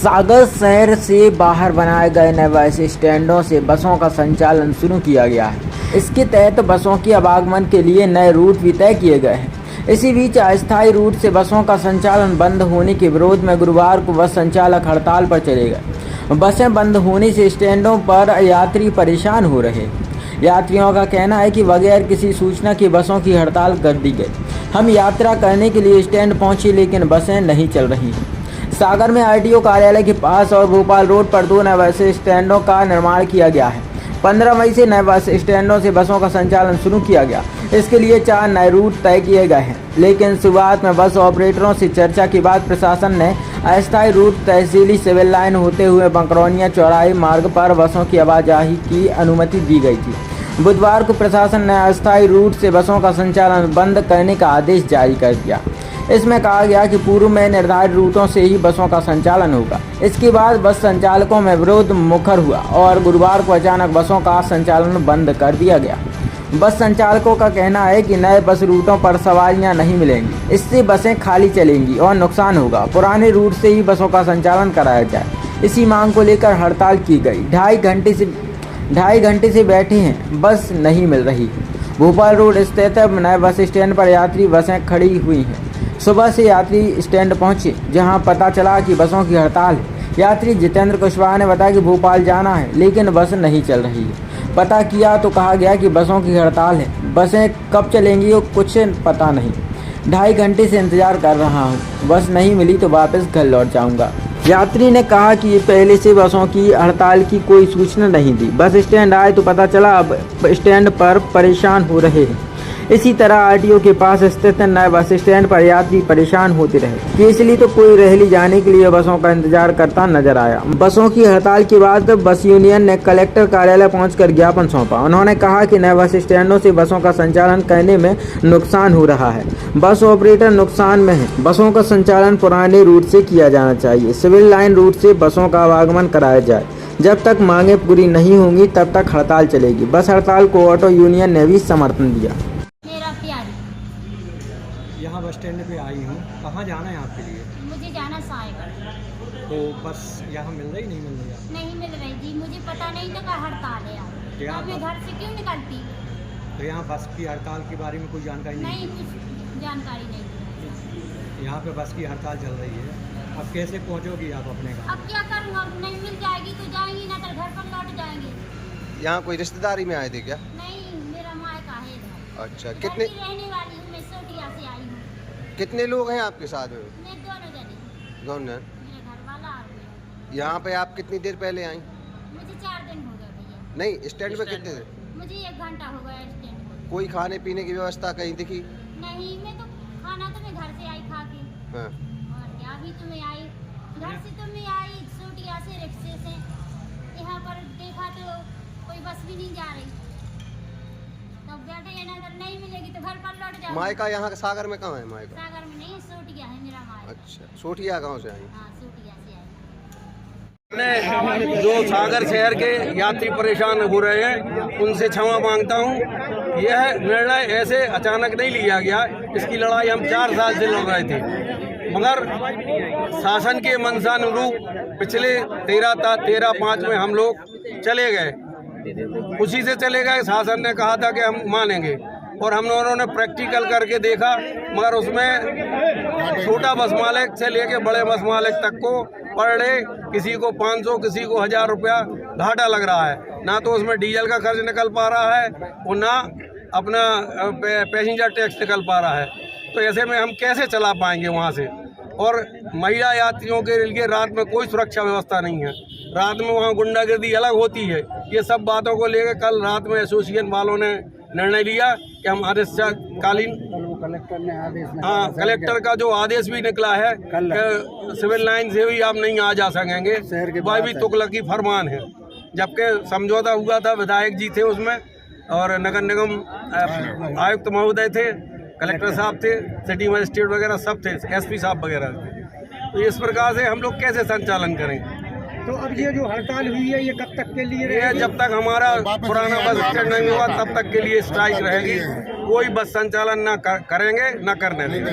सागर शहर से बाहर बनाए गए नए बस स्टैंडों से बसों का संचालन शुरू किया गया है। इसके तहत बसों के आवागमन के लिए नए रूट भी तय किए गए हैं। इसी बीच अस्थायी रूट से बसों का संचालन बंद होने के विरोध में गुरुवार को बस संचालक हड़ताल पर चले गए। बसें बंद होने से स्टैंडों पर यात्री परेशान हो रहे। यात्रियों का कहना है कि बगैर किसी सूचना के बसों की हड़ताल कर दी गई। हम यात्रा करने के लिए स्टैंड पहुंचे लेकिन बसें नहीं चल रही हैं। सागर में आरटीओ कार्यालय के पास और भोपाल रोड पर 2 नए बस स्टैंडों का निर्माण किया गया है। 15 मई से नए बस स्टैंडों से बसों का संचालन शुरू किया गया। इसके लिए 4 नए रूट तय किए गए हैं, लेकिन शुरुआत में बस ऑपरेटरों से चर्चा के बाद प्रशासन ने अस्थायी रूट तहसीली सिविल लाइन होते हुए बंकरौनिया चौराहे मार्ग पर बसों की आवाजाही की अनुमति दी गई थी। बुधवार को प्रशासन ने अस्थायी रूट से बसों का संचालन बंद करने का आदेश जारी कर दिया। इसमें कहा गया कि पूर्व में निर्धारित रूटों से ही बसों का संचालन होगा। इसके बाद बस संचालकों में विरोध मुखर हुआ और गुरुवार को अचानक बसों का संचालन बंद कर दिया गया। बस संचालकों का कहना है कि नए बस रूटों पर सवारियां नहीं मिलेंगी, इससे बसें खाली चलेंगी और नुकसान होगा। पुराने रूट से ही बसों का संचालन कराया जाए, इसी मांग को लेकर हड़ताल की गई। ढाई घंटे से बैठे हैं, बस नहीं मिल रही। भोपाल रोड स्थित नए बस स्टैंड पर यात्री बसें खड़ी हुई हैं। सुबह से यात्री स्टैंड पहुंचे, जहां पता चला कि बसों की हड़ताल है। यात्री जितेंद्र कुशवाहा ने बताया कि भोपाल जाना है लेकिन बस नहीं चल रही है। पता किया तो कहा गया कि बसों की हड़ताल है, बसें कब चलेंगी वो कुछ पता नहीं। 2.5 घंटे से इंतजार कर रहा हूँ, बस नहीं मिली तो वापस घर लौट जाऊँगा। यात्री ने कहा कि पहले से बसों की हड़ताल की कोई सूचना नहीं थी। बस स्टैंड आए तो पता चला, अब स्टैंड पर परेशान हो रहे हैं। इसी तरह आरटीओ के पास स्थित नए बस स्टैंड पर यात्री परेशान होते रहे, इसलिए तो कोई रैली जाने के लिए बसों का इंतजार करता नजर आया। बसों की हड़ताल के बाद बस यूनियन ने कलेक्टर कार्यालय पहुंचकर ज्ञापन सौंपा। उन्होंने कहा कि नए बस स्टैंडों से बसों का संचालन करने में नुकसान हो रहा है। बस ऑपरेटर नुकसान में है। बसों का संचालन पुराने रूट से किया जाना चाहिए। सिविल लाइन रूट से बसों का आवागमन कराया जाए। जब तक मांगे पूरी नहीं होंगी तब तक हड़ताल चलेगी। बस हड़ताल को ऑटो यूनियन ने भी समर्थन दिया। यहाँ बस स्टैंड पे आई हूँ। कहाँ जाना है आपके लिए? मुझे जाना सागर। तो बस यहाँ मिल रही नहीं मिल रही? नहीं मिल रही जी, मुझे पता नहीं था कि हड़ताल है यहाँ। मैं घर से क्यों निकलती? तो यहाँ बस की हड़ताल के बारे में कोई जानकारी नहीं, कुछ जानकारी नहीं। यहाँ पे बस की हड़ताल चल रही है, अब कैसे पहुँचोगी आप अपने घर? अब क्या करूँगा, नहीं मिल जाएगी तो जाएंगी, ना तो घर पर लौट जाएंगे। यहाँ कोई रिश्तेदारी में आए थे क्या? नहीं, मेरा मायका है। अच्छा, कितने रहने वाली हूँ मैं, सोटिया से आई हूँ। कितने लोग हैं आपके साथ में? मैं दोनों जने, दोनों। मेरे घर वाला और मैं। यहाँ पे आप कितनी देर पहले आई? मुझे 4 दिन हो गए भैया। नहीं, स्टैंड पे कितने देर? मुझे 1 घंटा हो गया स्टैंड पर। कोई खाने पीने की व्यवस्था कहीं दिखी? नहीं, मैं तो खाना तो मैं घर से आई खा के। हाँ। और क्या, अभी तो मैं आई घर से, तो मैं आई सोटिया से रिक्शे से। यहाँ पर देखा तो कोई बस भी नहीं जा रही। तब बैठे ये नजर नहीं मिलेगी तो घर पर लौट जाऊंगी। मायका यहाँ सागर में कहाँ है मायका? सागर में नहीं, सोटिया है मेरा मायका। अच्छा, सोठिया गाँव से आई? हाँ, सोटिया से आई। जो सागर शहर के यात्री परेशान हो रहे हैं उनसे क्षमा मांगता हूं। यह निर्णय ऐसे अचानक नहीं लिया गया, इसकी लड़ाई हम 4 साल से लड़ रहे थे, मगर शासन के मंशानुरूप पिछले 13/5 में हम लोग चले गए। खुशी से चले गए। शासन ने कहा था कि हम मानेंगे और हम लोगों ने प्रैक्टिकल करके देखा, मगर उसमें छोटा बस मालिक से लेके बड़े बस मालिक तक को पर डे किसी को 500 किसी को 1000 रुपया घाटा लग रहा है। ना तो उसमें डीजल का खर्च निकल पा रहा है और ना अपना पैसेंजर टैक्स निकल पा रहा है। तो ऐसे में हम कैसे चला पाएंगे वहाँ से? और महिला यात्रियों के लिए रात में कोई सुरक्षा व्यवस्था नहीं है। रात में वहाँ गुंडागर्दी अलग होती है। ये सब बातों को लेकर कल रात में एसोसिएशन वालों ने निर्णय लिया कि हम आदेशकालीन कलेक्टर का जो आदेश भी निकला है सिविल लाइन से भी आप नहीं आ जा सकेंगे, वह भी तुगलकी फरमान है। जबकि समझौता हुआ था, विधायक जी थे उसमें और नगर निगम आयुक्त महोदय थे, कलेक्टर साहब थे, सिटी मजिस्ट्रेट वगैरह सब थे, एसपी साहब वगैरह थे। तो इस प्रकार से हम लोग कैसे संचालन करें? तो अब ये जो हड़ताल हुई है ये कब तक के लिए ये जब तक हमारा पुराना बस स्टैंड नहीं हुआ तब तक के लिए स्ट्राइक रहेगी। कोई बस संचालन ना करेंगे, ना करने देंगे।